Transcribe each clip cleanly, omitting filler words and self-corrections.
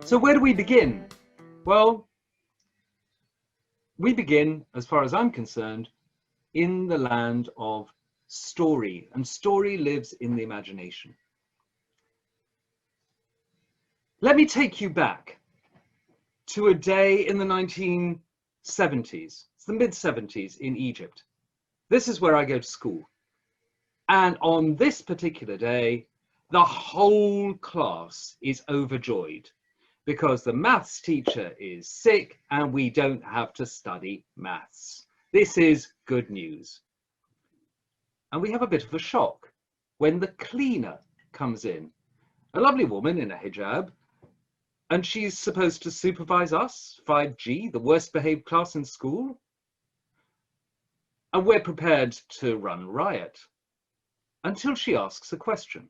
So where do we begin? Well, we begin, as far as I'm concerned, in the land of story, and story lives in the imagination. Let me take you back to a day in the 1970s, it's the mid-70s in Egypt. This is where I go to school. And on this particular day, the whole class is overjoyed because the maths teacher is sick and we don't have to study maths. This is good news. And we have a bit of a shock when the cleaner comes in, a lovely woman in a hijab, and she's supposed to supervise us, 5G, the worst behaved class in school. And we're prepared to run riot until she asks a question.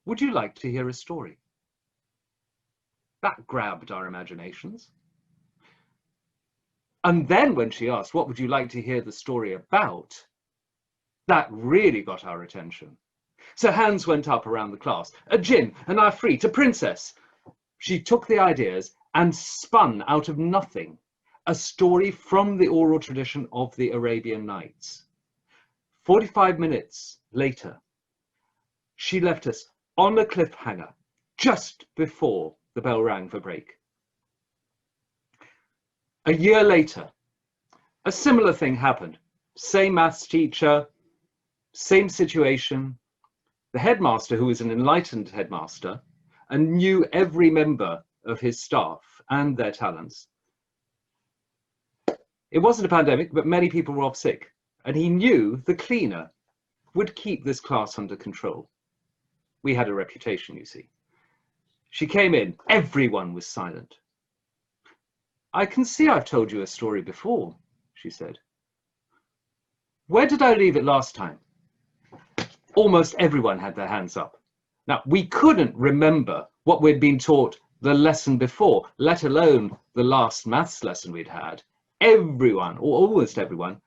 Would you like to hear a story? That grabbed our imaginations. And then when she asked, what would you like to hear the story about? That really got our attention. So hands went up around the class. A jinn, an afrit, a princess. She took the ideas and spun out of nothing a story from the oral tradition of the Arabian Nights. 45 minutes later, she left us on a cliffhanger just before the bell rang for break. A year later, a similar thing happened. Same maths teacher, same situation. The headmaster, who was an enlightened headmaster and knew every member of his staff and their talents. It wasn't a pandemic, but many people were off sick. And he knew the cleaner would keep this class under control. We had a reputation, you see. She came in, everyone was silent. I can see I've told you a story before, she said. Where did I leave it last time? Almost everyone had their hands up. Now, we couldn't remember what we'd been taught the lesson before, let alone the last maths lesson we'd had. Everyone, or almost everyone,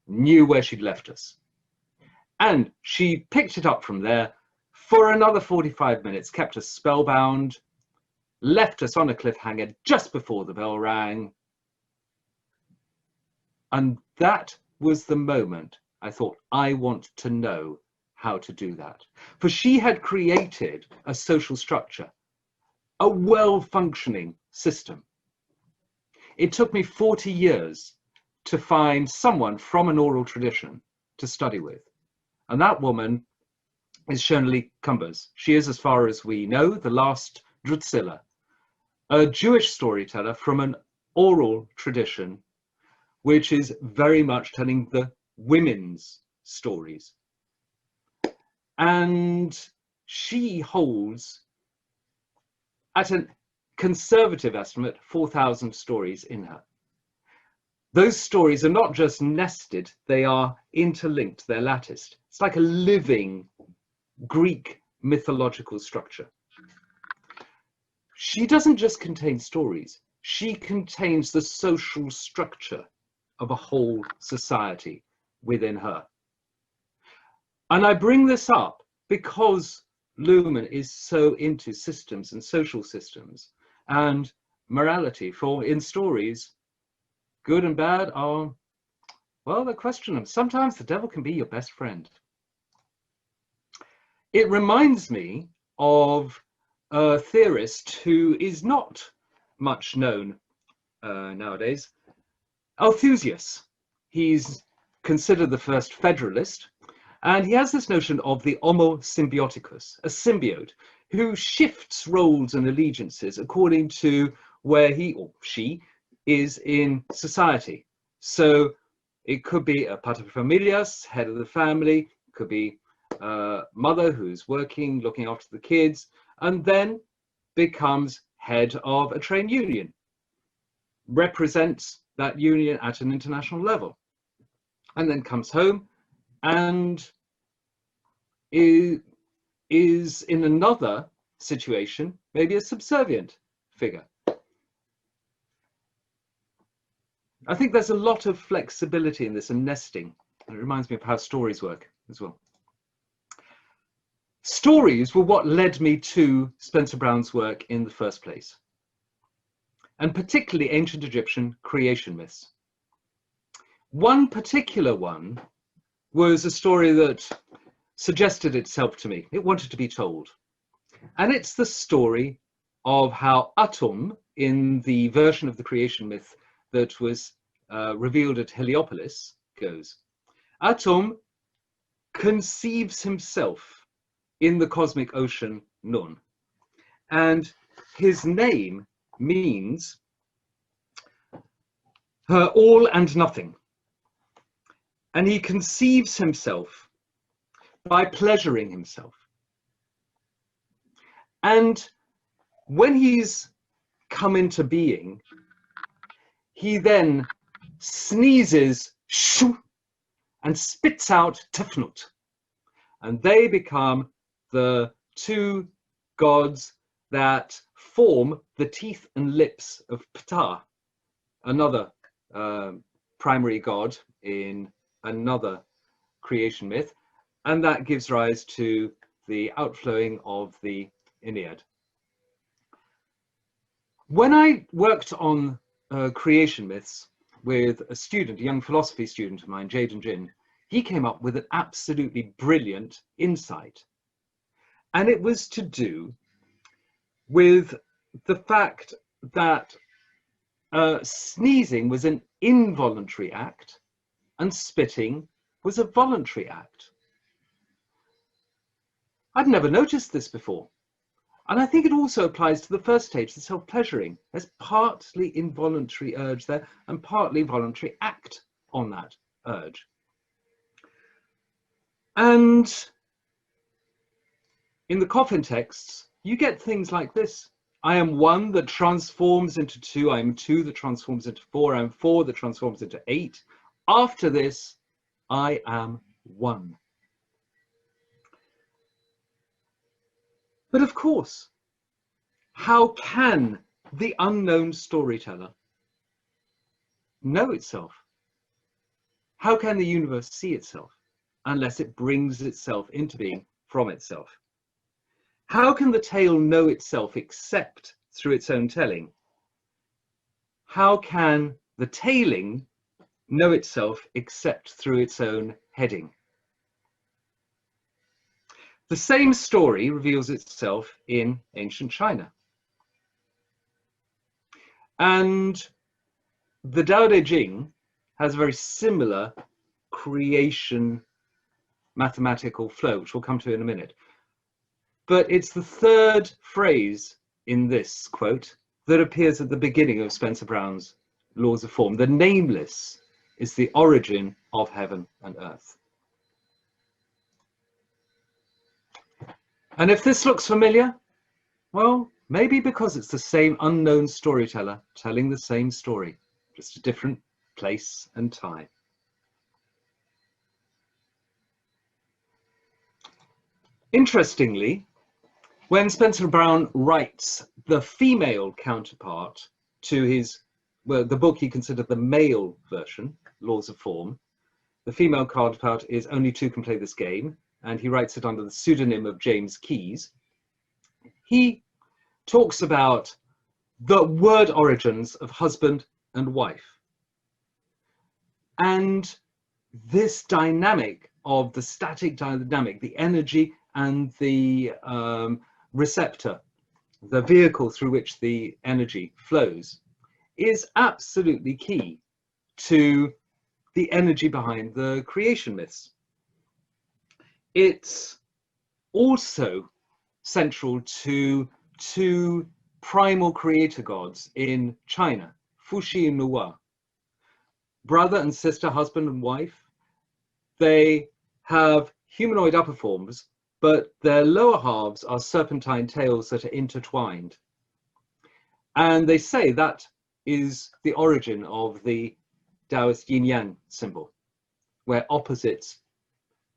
knew where she'd left us. And she picked it up from there for another 45 minutes, kept us spellbound, left us on a cliffhanger just before the bell rang. And that was the moment I thought, I want to know how to do that. For she had created a social structure, a well-functioning system. It took me 40 years to find someone from an oral tradition to study with. And that woman is Shonali Kumbers. She is, as far as we know, the last Drutzilla, a Jewish storyteller from an oral tradition, which is very much telling the women's stories. And she holds, at a conservative estimate, 4,000 stories in her. Those stories are not just nested, they are interlinked, they're latticed. It's like a living Greek mythological structure. She doesn't just contain stories, she contains the social structure of a whole society within her. And I bring this up because Luhmann is so into systems and social systems and morality. For in stories, good and bad are, well, they're questionable. Sometimes the devil can be your best friend. It reminds me of a theorist who is not much known nowadays, Althusius. He's considered the first federalist, and he has this notion of the homo symbioticus, a symbiote who shifts roles and allegiances according to where he or she is in society. So it could be a paterfamilias, head of the family, could be a mother who's working, looking after the kids, and then becomes head of a trade union, represents that union at an international level, and then comes home and is in another situation, maybe a subservient figure. I think there's a lot of flexibility in this and nesting. And it reminds me of how stories work as well. Stories were what led me to Spencer Brown's work in the first place. and particularly ancient Egyptian creation myths. One particular one was a story that suggested itself to me. It wanted to be told. And it's the story of how Atum, in the version of the creation myth that was revealed at Heliopolis, goes. Atum conceives himself in the cosmic ocean Nun. And his name means all and nothing. And he conceives himself by pleasuring himself. And when he's come into being, he then sneezes shoo, and spits out Tefnut. And they become the two gods that form the teeth and lips of Ptah, another primary god in another creation myth, and that gives rise to the outflowing of the Ennead. When I worked on creation myths with a student, a young philosophy student of mine, Jaden Jin, he came up with an absolutely brilliant insight. And it was to do with the fact that sneezing was an involuntary act and spitting was a voluntary act. I'd never noticed this before. And I think it also applies to the first stage, the self-pleasuring. There's partly involuntary urge there and partly voluntary act on that urge. And in the coffin texts, you get things like this. I am one that transforms into two. I am two that transforms into four. I am four that transforms into eight. After this, I am one. But of course, how can the unknown storyteller know itself? How can the universe see itself unless it brings itself into being from itself? How can the tale know itself except through its own telling? How can the tailing know itself except through its own heading? The same story reveals itself in ancient China. And the Tao Te Ching has a very similar creation mathematical flow, which we'll come to in a minute. But it's the third phrase in this quote that appears at the beginning of Spencer Brown's Laws of Form. The nameless is the origin of heaven and earth. And if this looks familiar, well, maybe because it's the same unknown storyteller telling the same story, just a different place and time. Interestingly, when Spencer Brown writes the female counterpart to his, well, the book he considered the male version, Laws of Form, the female counterpart is Only Two Can Play This Game, and he writes it under the pseudonym of James Keyes. He talks about the word origins of husband and wife. And this dynamic of the static dynamic, the energy and the receptor, the vehicle through which the energy flows, is absolutely key to the energy behind the creation myths. It's also central to two primal creator gods in China, Fuxi and Nuwa. Brother and sister, husband and wife, they have humanoid upper forms, but their lower halves are serpentine tails that are intertwined. And they say that is the origin of the Taoist yin-yang symbol, where opposites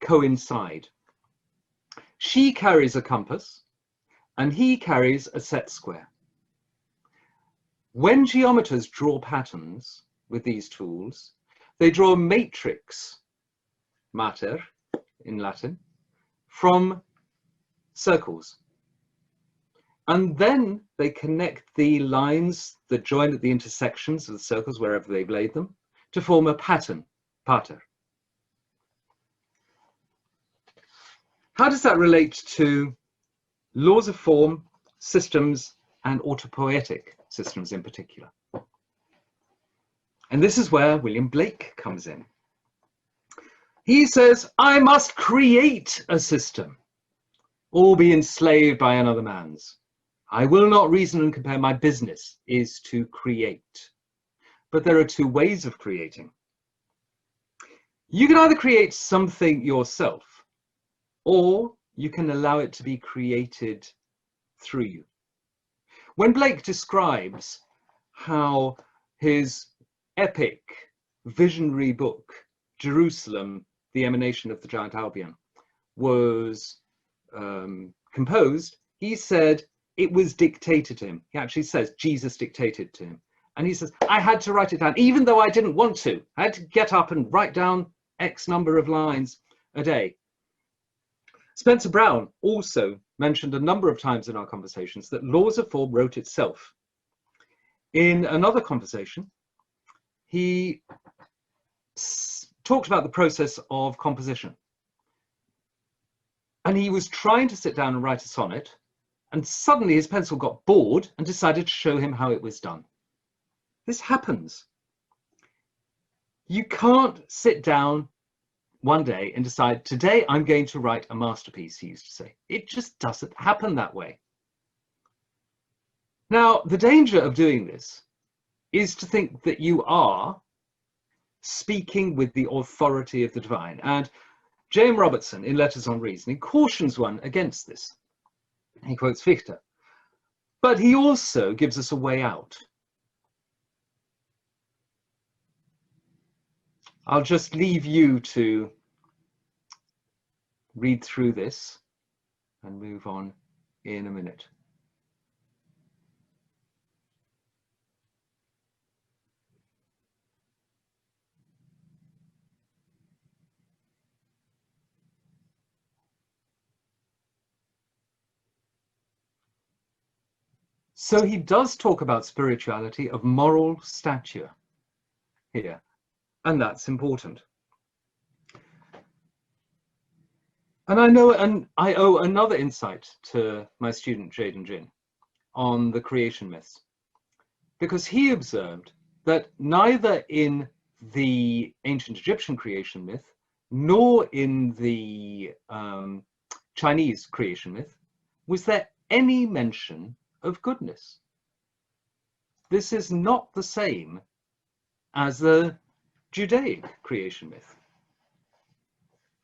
coincide. She carries a compass and he carries a set square. When geometers draw patterns with these tools, they draw a matrix, mater in Latin, from circles. And then they connect the lines that join at the intersections of the circles, wherever they've laid them, to form a pattern, pater. How does that relate to laws of form, systems, and autopoietic systems in particular? And this is where William Blake comes in. He says, I must create a system, or be enslaved by another man's. I will not reason and compare. My business is to create. But there are two ways of creating. You can either create something yourself, or you can allow it to be created through you. When Blake describes how his epic, visionary book, Jerusalem, the Emanation of the Giant Albion, was composed, he said it was dictated to him. He actually says Jesus dictated to him. And he says, I had to write it down, even though I didn't want to. I had to get up and write down X number of lines a day. Spencer Brown also mentioned a number of times in our conversations that Laws of Form wrote itself. In another conversation, he talked about the process of composition. And he was trying to sit down and write a sonnet, and suddenly his pencil got bored and decided to show him how it was done. This happens. You can't sit down one day and decide, today I'm going to write a masterpiece, he used to say. It just doesn't happen that way. Now, the danger of doing this is to think that you are speaking with the authority of the divine. And J.M. Robertson, in Letters on Reasoning, cautions one against this. He quotes Fichte. But he also gives us a way out. I'll just leave you to read through this and move on in a minute. So he does talk about spirituality of moral stature here, and that's important. And I owe another insight to my student Jaden Jin on the creation myths, because he observed that neither in the ancient Egyptian creation myth nor in the Chinese creation myth was there any mention of goodness. This is not the same as the Judaic creation myth.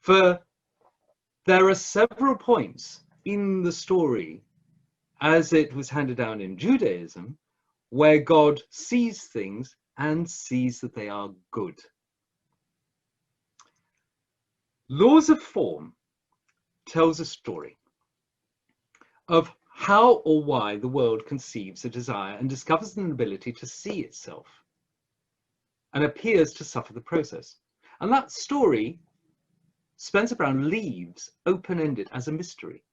For there are several points in the story, as it was handed down in Judaism, where God sees things and sees that they are good. Laws of Form tells a story of how or why the world conceives a desire and discovers an ability to see itself and appears to suffer the process. And that story, Spencer Brown leaves open-ended as a mystery.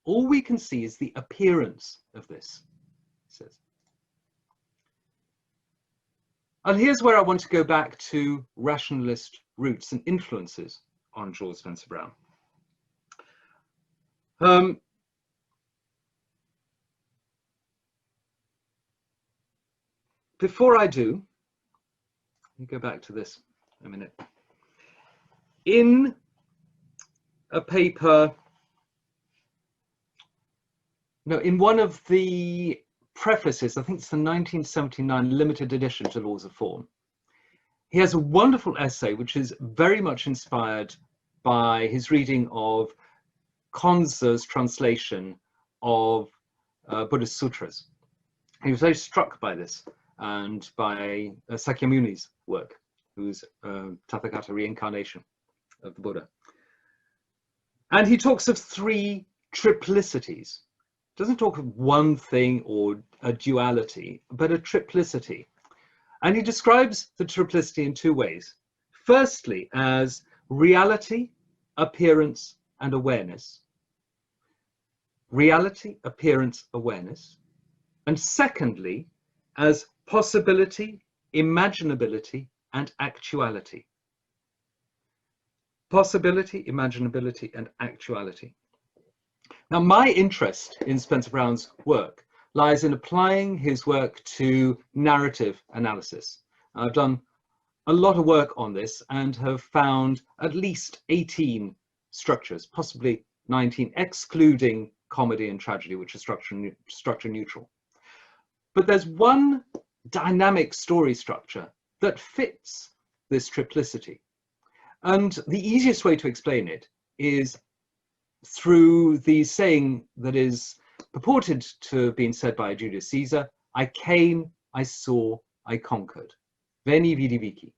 All we can see is the appearance of this, he says. And here's where I want to go back to rationalist roots and influences on George Spencer Brown. Before I do, let me go back to this a minute. In a paper, no, in one of the prefaces, I think it's the 1979 limited edition to Laws of Form, he has a wonderful essay which is very much inspired by his reading of Konza's translation of Buddhist sutras. He was very struck by this and by Sakyamuni's work, who's Tathagata reincarnation of the Buddha. And he talks of three triplicities. Doesn't talk of one thing or a duality, but a triplicity. And he describes the triplicity in two ways. Firstly, as reality, appearance, and awareness. reality, appearance, awareness, and secondly, as possibility, imaginability, and actuality. Possibility, imaginability, and actuality. Now, my interest in Spencer Brown's work lies in applying his work to narrative analysis. I've done a lot of work on this and have found at least 18 structures, possibly 19, excluding comedy and tragedy, which are structure neutral. But there's one dynamic story structure that fits this triplicity. And the easiest way to explain it is through the saying that is purported to have been said by Julius Caesar: I came, I saw, I conquered. Veni, vidi, vici.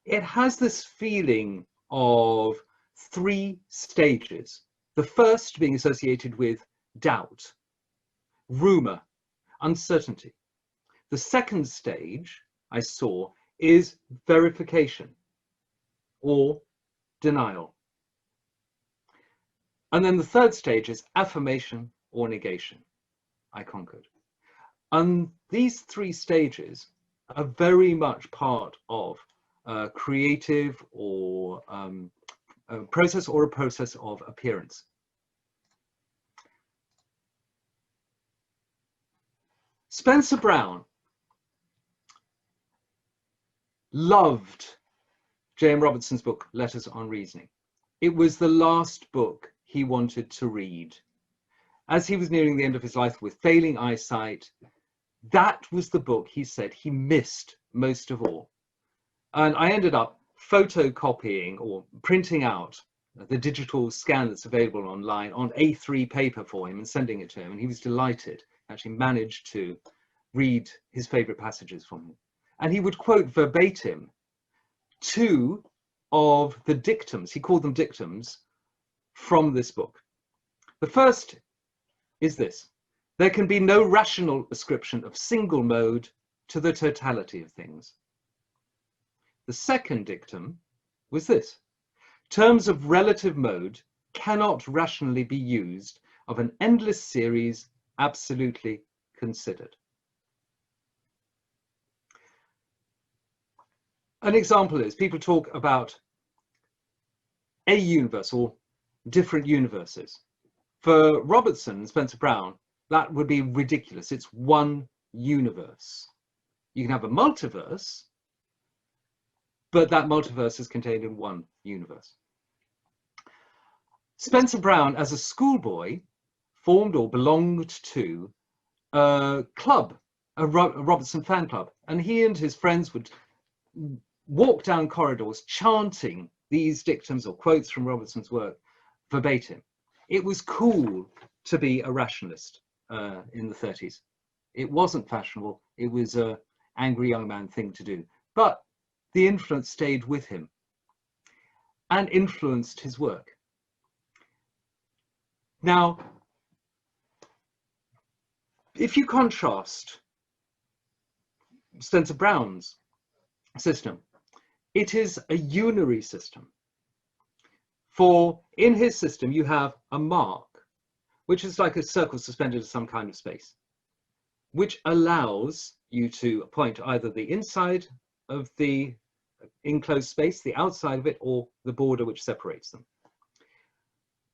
It has this feeling of three stages. The first being associated with doubt, rumor, uncertainty. The second stage, I saw, is verification or denial. And then the third stage is affirmation or negation. I conquered. And these three stages are very much part of a creative or a process of appearance. Spencer Brown loved J.M. Robertson's book, Letters on Reasoning. It was the last book he wanted to read. As he was nearing the end of his life with failing eyesight, that was the book he said he missed most of all. And I ended up photocopying or printing out the digital scan that's available online on A3 paper for him and sending it to him. And he was delighted, actually managed to read his favorite passages from him. And he would quote verbatim two of the dictums, he called them dictums, from this book. The first is this: there can be no rational ascription of single mode to the totality of things. The second dictum was this: terms of relative mode cannot rationally be used of an endless series absolutely considered. An example is people talk about a universe or different universes. For Robertson and Spencer Brown, that would be ridiculous. It's one universe. You can have a multiverse, but that multiverse is contained in one universe. Spencer Brown, as a schoolboy, formed or belonged to a club, a Robertson fan club, and he and his friends would walk down corridors chanting these dictums or quotes from Robertson's work verbatim. It was cool to be a rationalist in the 30s. It wasn't fashionable. It was an angry young man thing to do. But the influence stayed with him and influenced his work. Now, if you contrast Spencer Brown's system, it is a unary system. For in his system, you have a mark, which is like a circle suspended in some kind of space, which allows you to point either the inside of the enclosed space, the outside of it, or the border which separates them.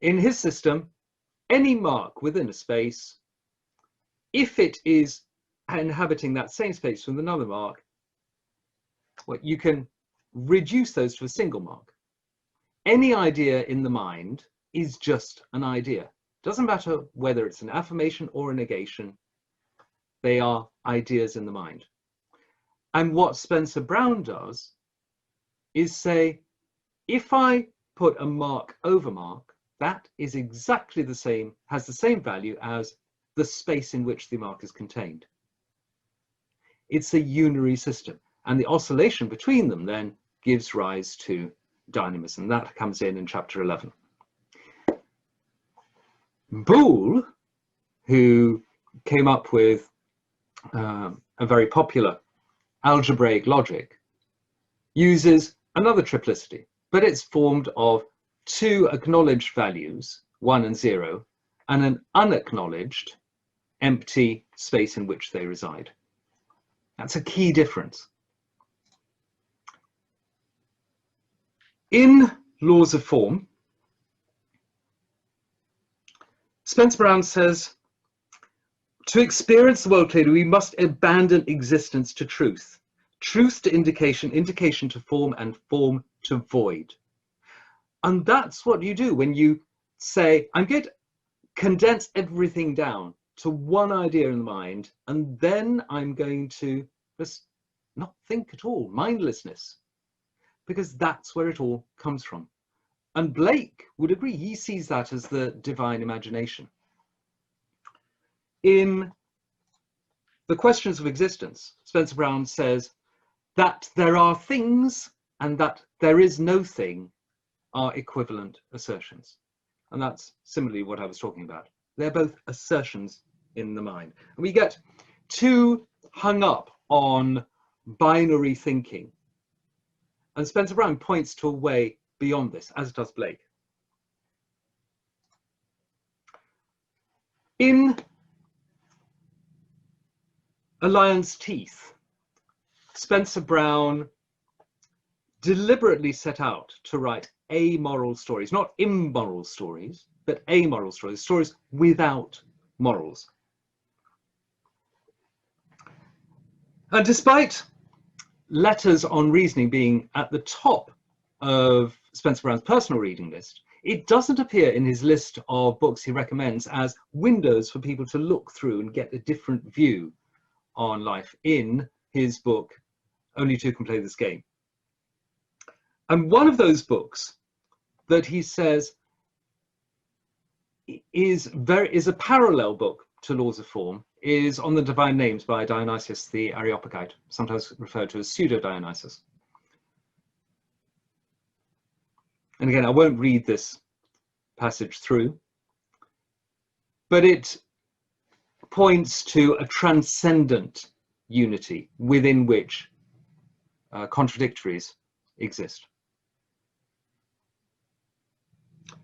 In his system, any mark within a space, if it is inhabiting that same space with another mark, well, you can reduce those to a single mark. Any idea in the mind is just an idea. Doesn't matter whether it's an affirmation or a negation, they are ideas in the mind. And what Spencer Brown does is say, if I put a mark over mark, that is exactly the same, has the same value as the space in which the mark is contained. It's a unary system, and the oscillation between them then gives rise to dynamism. That comes in chapter 11. Boole, who came up with a very popular algebraic logic, uses another triplicity, but it's formed of two acknowledged values, 1 and 0, and an unacknowledged empty space in which they reside. That's a key difference. In Laws of Form, Spencer Brown says, to experience the world clearly, we must abandon existence to truth, truth to indication, indication to form, and form to void. And that's what you do when you say, I'm going to condense everything down to one idea in the mind, and then I'm going to just not think at all, mindlessness, because that's where it all comes from. And Blake would agree, he sees that as the divine imagination. In The Questions of Existence, Spencer Brown says that there are things and that there is no thing are equivalent assertions. And that's similarly what I was talking about. They're both assertions in the mind. And we get too hung up on binary thinking. And Spencer Brown points to a way beyond this, as does Blake. In A Lion's Teeth, Spencer Brown deliberately set out to write amoral stories, not immoral stories, but amoral stories, stories without morals. And despite Letters on Reasoning being at the top of Spencer Brown's personal reading list, it doesn't appear in his list of books he recommends as windows for people to look through and get a different view on life in his book, Only Two Can Play This Game. And one of those books that he says is a parallel book to Laws of Form is On the Divine Names by Dionysius the Areopagite, sometimes referred to as Pseudo-Dionysius. And again, I won't read this passage through, but it points to a transcendent unity within which contradictories exist.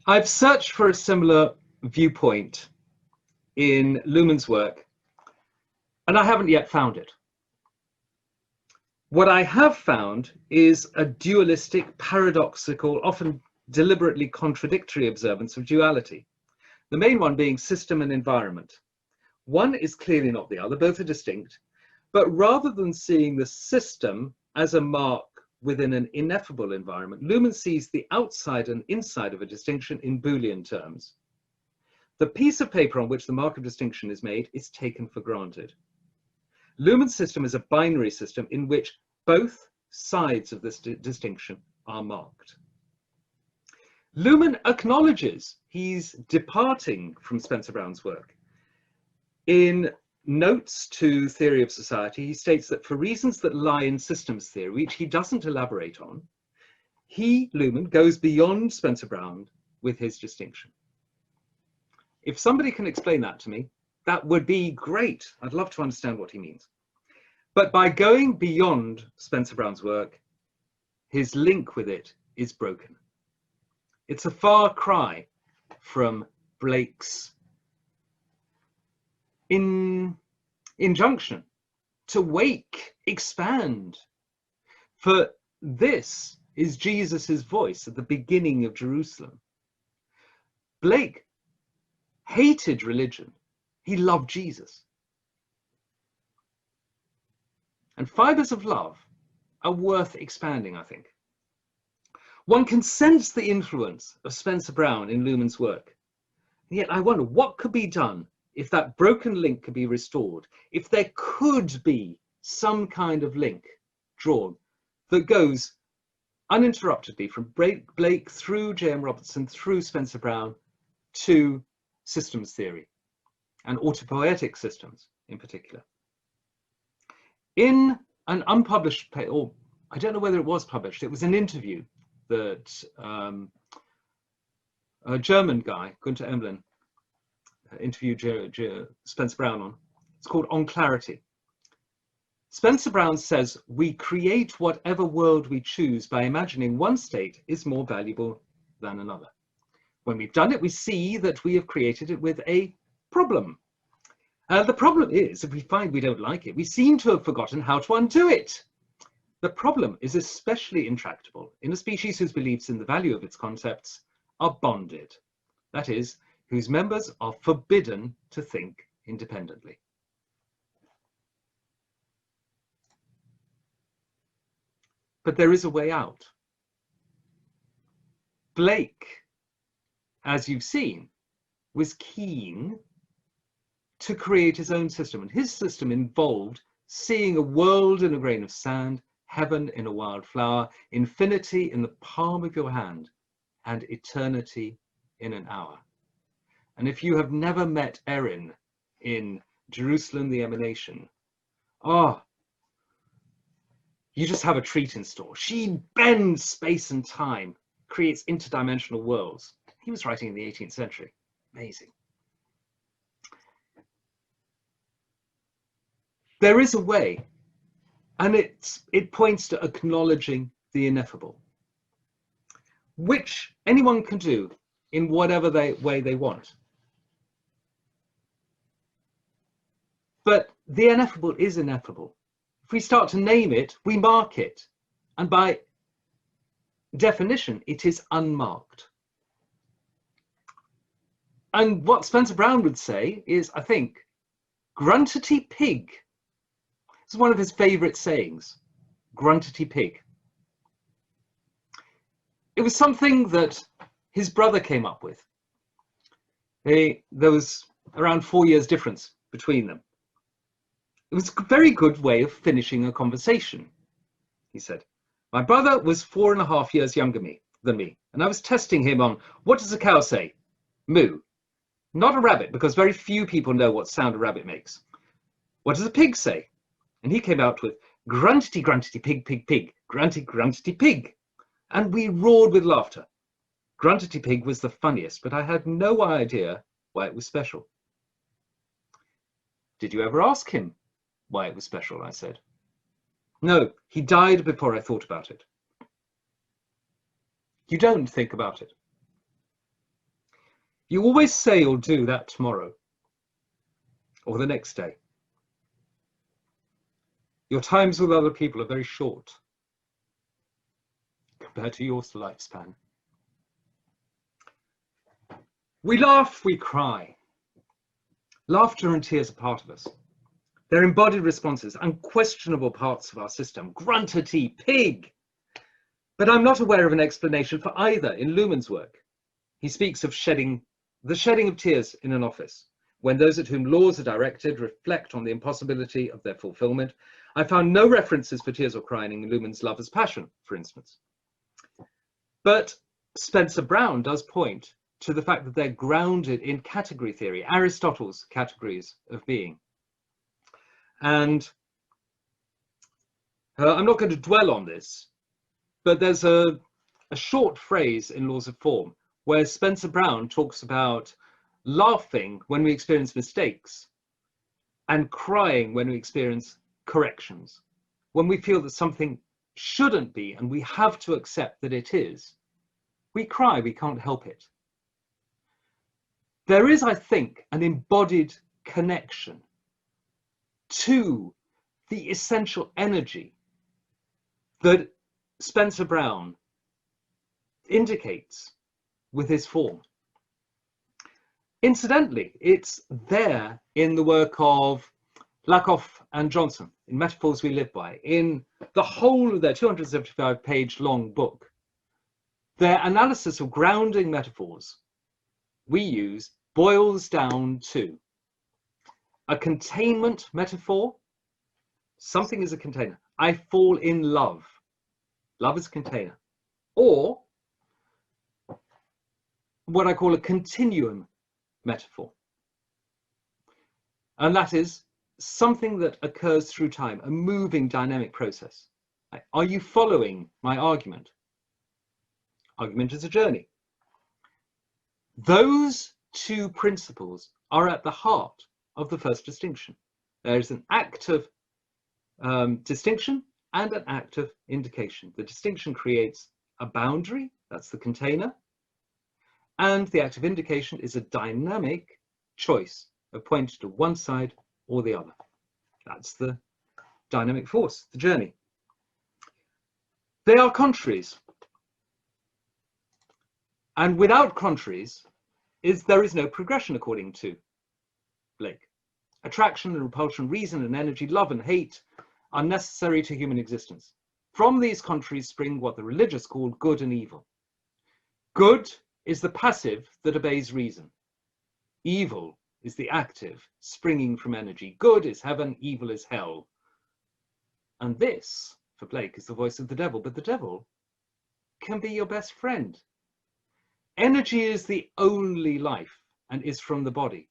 I've searched for a similar viewpoint in Luhmann's work, and I haven't yet found it. What I have found is a dualistic, paradoxical, often deliberately contradictory observance of duality, the main one being system and environment. One is clearly not the other, both are distinct, but rather than seeing the system as a mark within an ineffable environment, Luhmann sees the outside and inside of a distinction in Boolean terms. The piece of paper on which the mark of distinction is made is taken for granted. Luhmann's system is a binary system in which both sides of this distinction are marked. Luhmann acknowledges he's departing from Spencer Brown's work. In Notes to Theory of Society, he states that for reasons that lie in systems theory, which he doesn't elaborate on, he, Luhmann, goes beyond Spencer Brown with his distinction. If somebody can explain that to me, that would be great. I'd love to understand what he means. But by going beyond Spencer Brown's work, his link with it is broken. It's a far cry from Blake's injunction to wake, expand. For this is Jesus's voice at the beginning of Jerusalem. Blake hated religion. He loved Jesus. And fibers of love are worth expanding, I think. One can sense the influence of Spencer Brown in Luhmann's work. And yet I wonder what could be done if that broken link could be restored, if there could be some kind of link drawn that goes uninterruptedly from Blake through J.M. Robertson, through Spencer Brown to systems theory and autopoietic systems in particular. In an unpublished, or I don't know whether it was published, it was an interview that a German guy, Gunther Emblin, interviewed Spencer Brown on. It's called On Clarity. Spencer Brown says, we create whatever world we choose by imagining one state is more valuable than another. When we've done it, we see that we have created it with a problem. The problem is, if we find we don't like it, we seem to have forgotten how to undo it. The problem is especially intractable in a species whose beliefs in the value of its concepts are bonded, that is, whose members are forbidden to think independently. But there is a way out. Blake, as you've seen, was keen to create his own system, and his system involved seeing a world in a grain of sand, heaven in a wildflower, infinity in the palm of your hand, and eternity in an hour. And if you have never met Erin in Jerusalem, the Emanation, oh, you just have a treat in store. She bends space and time, creates interdimensional worlds. He was writing in the 18th century. Amazing. There is a way, and it points to acknowledging the ineffable, which anyone can do in whatever way they want. But the ineffable is ineffable. If we start to name it, we mark it. And by definition, it is unmarked. And what Spencer Brown would say is, I think, gruntity pig. It's one of his favorite sayings, gruntity pig. It was something that his brother came up with. There was around 4 years difference between them. It was a very good way of finishing a conversation, he said. My brother was 4.5 years younger than me, and I was testing him on, what does a cow say? Moo. Not a rabbit, because very few people know what sound a rabbit makes. What does a pig say? And he came out with, gruntity, gruntity, pig, pig, pig, grunty, gruntity, pig. And we roared with laughter. Gruntity pig was the funniest, but I had no idea why it was special. Did you ever ask him why it was special? I said. No, he died before I thought about it. You don't think about it. You always say you'll do that tomorrow or the next day. Your times with other people are very short compared to your lifespan. We laugh, we cry. Laughter and tears are part of us. They're embodied responses, unquestionable parts of our system. Gruntity, pig. But I'm not aware of an explanation for either in Luhmann's work. He speaks of the shedding of tears in an office, when those at whom laws are directed reflect on the impossibility of their fulfillment. I found no references for tears or crying in Luhmann's Lover's Passion, for instance. But Spencer Brown does point to the fact that they're grounded in category theory, Aristotle's categories of being. And I'm not going to dwell on this, but there's a short phrase in Laws of Form where Spencer Brown talks about laughing when we experience mistakes and crying when we experience corrections. When we feel that something shouldn't be and we have to accept that it is, we cry, we can't help it. There is, I think, an embodied connection to the essential energy that Spencer Brown indicates with his form. Incidentally, it's there in the work of Lakoff and Johnson, in Metaphors We Live By, in the whole of their 275-page long book. Their analysis of grounding metaphors we use boils down to a containment metaphor. Something is a container. I fall in love. Love is a container. Or what I call a continuum metaphor. And that is something that occurs through time, a moving dynamic process. Are you following my argument? Argument is a journey. Those two principles are at the heart of the first distinction. There is an act of distinction and an act of indication. The distinction creates a boundary, that's the container, And the active indication is a dynamic choice of pointing to one side or the other. That's the dynamic force, the journey. They are contraries. And without contraries, there is no progression, according to Blake. Attraction and repulsion, reason and energy, love and hate are necessary to human existence. From these contraries spring what the religious call good and evil. Good is the passive that obeys reason. Evil is the active, springing from energy. Good is heaven, evil is hell. And this, for Blake, is the voice of the devil, but the devil can be your best friend. Energy is the only life and is from the body,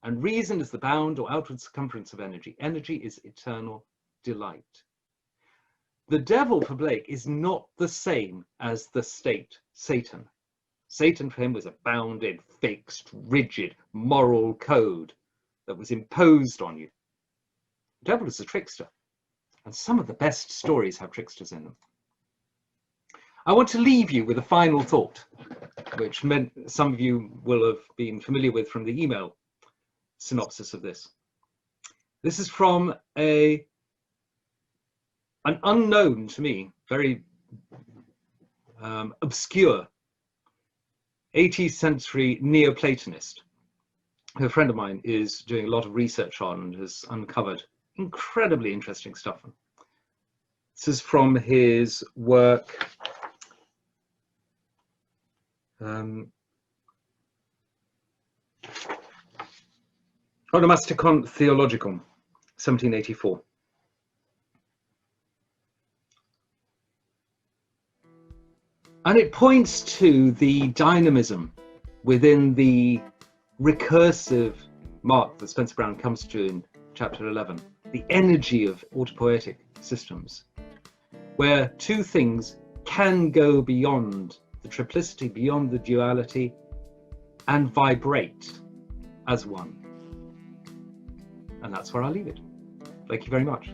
and reason is the bound or outward circumference of energy. Energy is eternal delight. The devil, for Blake, is not the same as the state, Satan. Satan for him was a bounded, fixed, rigid moral code that was imposed on you. The devil is a trickster, and some of the best stories have tricksters in them. I want to leave you with a final thought, which some of you will have been familiar with from the email synopsis of this. This is from an unknown to me, very obscure 18th century Neoplatonist, who a friend of mine is doing a lot of research on and has uncovered incredibly interesting stuff. This is from his work Onomasticon Theologicum, 1784. And it points to the dynamism within the recursive mark that Spencer Brown comes to in chapter 11, the energy of autopoietic systems, where two things can go beyond the triplicity, beyond the duality, and vibrate as one. And that's where I'll leave it. Thank you very much.